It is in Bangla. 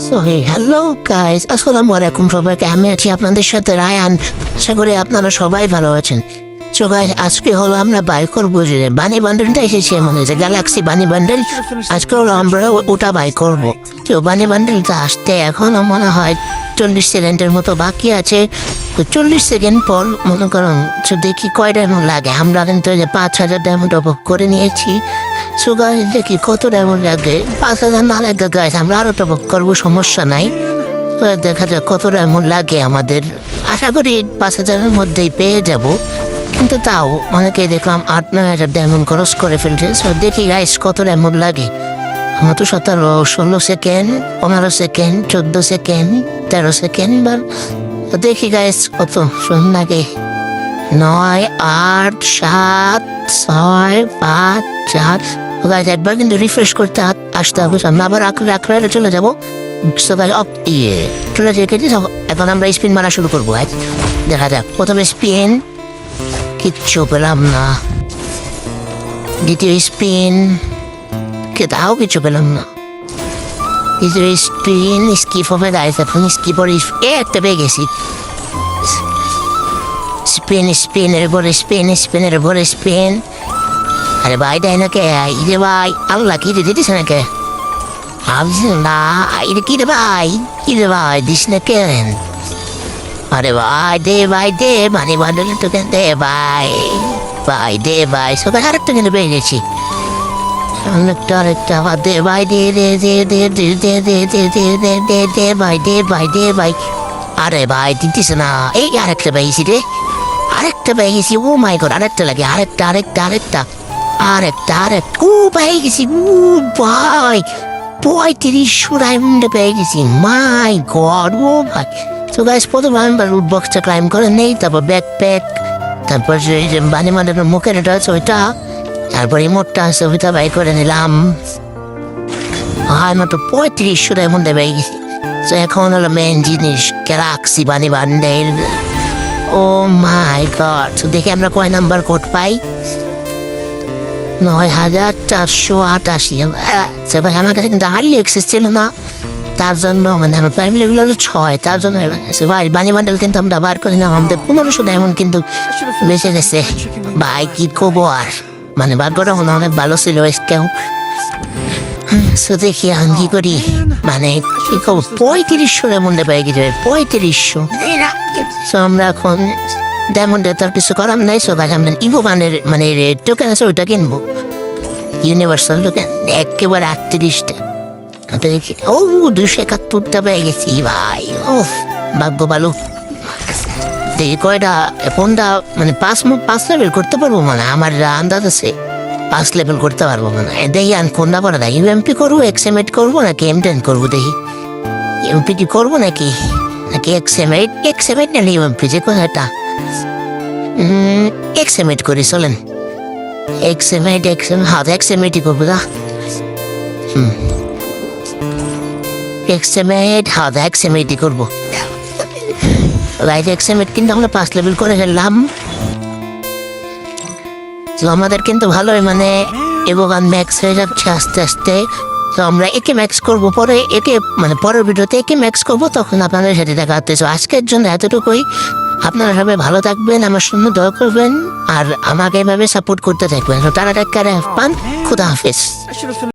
হ্যালো গাইস, আসসালামু আলাইকুম সবাইকে। আমি আছি আপনাদের সাথে রায়ান। আশা করি আপনারা সবাই ভালো আছেন। সো গাইস, আজকে হলো আমরা বাই করবো যে বানি বান্ডেলটা এসেছে, মানে যে গ্যালাক্সি বানি বান্ডেল। আজকে হলো আমরা ওটা বাই করবো। তো বানি বান্ডেলটা আসতে এখনো মনে হয় 40 সেকেন্ডের মতো বাকি আছে। তো 40 সেকেন্ড পর মনে করুন দেখি কয় ডায়মন্ড লাগে। আমরা কিন্তু 5,000 ডায়মন্ড অফ করে নিয়েছি। সো গাইস, দেখি কত ডায়মন্ড লাগে। 5,000 না লাগে গাইস, আমরা আরো টপ করবো, সমস্যা নাই। তো দেখা যাক কত ডায়মন্ড লাগে আমাদের। আশা করি 5,000-এর মধ্যেই পেয়ে যাব, কিন্তু তাও অনেকে দেখলাম 8-9,000 ডায়মন্ড খরচ করে ফেলছে। সো দেখি গাইস কত ডায়মন্ড লাগে। আমার তো 17, 16 সেকেন্ড, 15 সেকেন্ড, 14 সেকেন্ড, 13 সেকেন্ড। দেখি গাইস কত লাগে। 9, 8, 7, 6, 5, 4। গাইস একবার কিন্তু রিফ্রেশ করতে আসতে হবে। আমরা আবার আঁকড়ে চলে যাবো। চলে যেতে এখন আমরা স্পিন মারা শুরু করবো। দেখা যাক, প্রথমে স্পিন, কিচ্ছু পেলাম না। দ্বিতীয় স্পিন, তাও কিছু পেলাম না। তৃতীয় স্পিন, স্কিপ হবে গাইস। এখন স্কিপর একটা পেয়ে গেছি। স্পিনের পরে স্পিনের পরে স্পিন। আরে ভাই দেয় না কে? ইরে ভাই, আল্লাহ কি রে দিস না কে? না কি রে ভাই, দিস না কেন? আরে ভাই দে, মানে বান্ডেল তো কেন দে ভাই, দে ভাই। সবাই আরেকটা কেন পেয়ে গেছি। আরেকটা দে ভাই, দে ভাই। আরে ভাই দিতিস না। এই আরেকটা পেয়েছি রে, ও মাই গড, আরেকটা লাগে, আরেকটা ও পেয়ে গেছি। ও ভাই 35 ডায়মন্ড পেয়ে গেছি। মাই গড, ও ভাই। তো গাইস প্রথমে আমি রুট বক্সটা ক্লাইম করে নেই, তারপর ব্যাকপ্যাক, তারপর যে বানি বান্ডেলের মুখের এটা আছে ওইটা, তারপর ইমোটটা আছে ওইটা বাই করে নিলাম। মাত্র 35 ডায়মন্ড পেয়ে গেছি। তো এখন হলো মেন জিনিস, গ্যালাক্সি বানি বান্ডেল। ও মাই গড। তো দেখি আমরা কয় নাম্বার কোড পাই। 9,488। ভাই আমার কাছে কিন্তু হার্লি এক্সেস ছিল না, তার জন্য মানে আমার প্রাইম লেভেল হলো 6, তার জন্য ভাই বানি বান্ডেল কিন্তু আমরা বার করি না। আমাদের 1500 ডায়মন্ড কিন্তু বেঁচে গেছে ভাই। কি করবো আর, মানে ভাগ্যটা মনে অনেক ভালো ছিল কেউ। সো দেখি আমি কি করি, মানে কি করবো। 3500 ডায়মন্ডে পেয়ে গেছে, 3500। সো আমরা এখন ডায়মন্ডে তার কিছু করার নাই। সো ভাই আমরা ইভো বানের মানে টোকেন আছে ওইটা কিনবো, ইউনিভার্সাল টোকেন, একেবারে 38টা। দেখি ও 271টা পেয়ে গেছি ভাই। ও ভাগ্য ভালো। দেখি কয়টা কোনটা মানে 5 লেভেল করতে পারবো, মানে আমার আন্দাজ আছে 5 লেভেল করতে পারবো। মানে দেখি আমি কোনটা পরে দেয়, ইউএমপি করবো, এক্সএমএড করবো নাকি M10 করবো। দেখি ইউএমপি করবো নাকি এক্সএমএড নাকি ইউএমপি, যে কোনো একটা। এক্সএমএড করি চলেন। এক্সএমএডই করবো না। এক্সএমএডই করবো। এক্সএমএড কিন্তু আমরা 5 লেভেল করে ফেললাম। তো আমাদের কিন্তু ভালোই মানে এভোগান ম্যাক্স হয়ে যাচ্ছে আস্তে আস্তে। তো আমরা একে ম্যাক্স করবো, পরে একে মানে পরের ভিডিওতে একে ম্যাক্স করবো, তখন আপনাদের সাথে দেখা হচ্ছে। আজকের জন্য এতটুকুই। আপনারা সবাই ভালো থাকবেন, আমার জন্য দোয়া করবেন, আর আমাকে এভাবে সাপোর্ট করতে থাকবেন। তারা খুদা হাফেজ।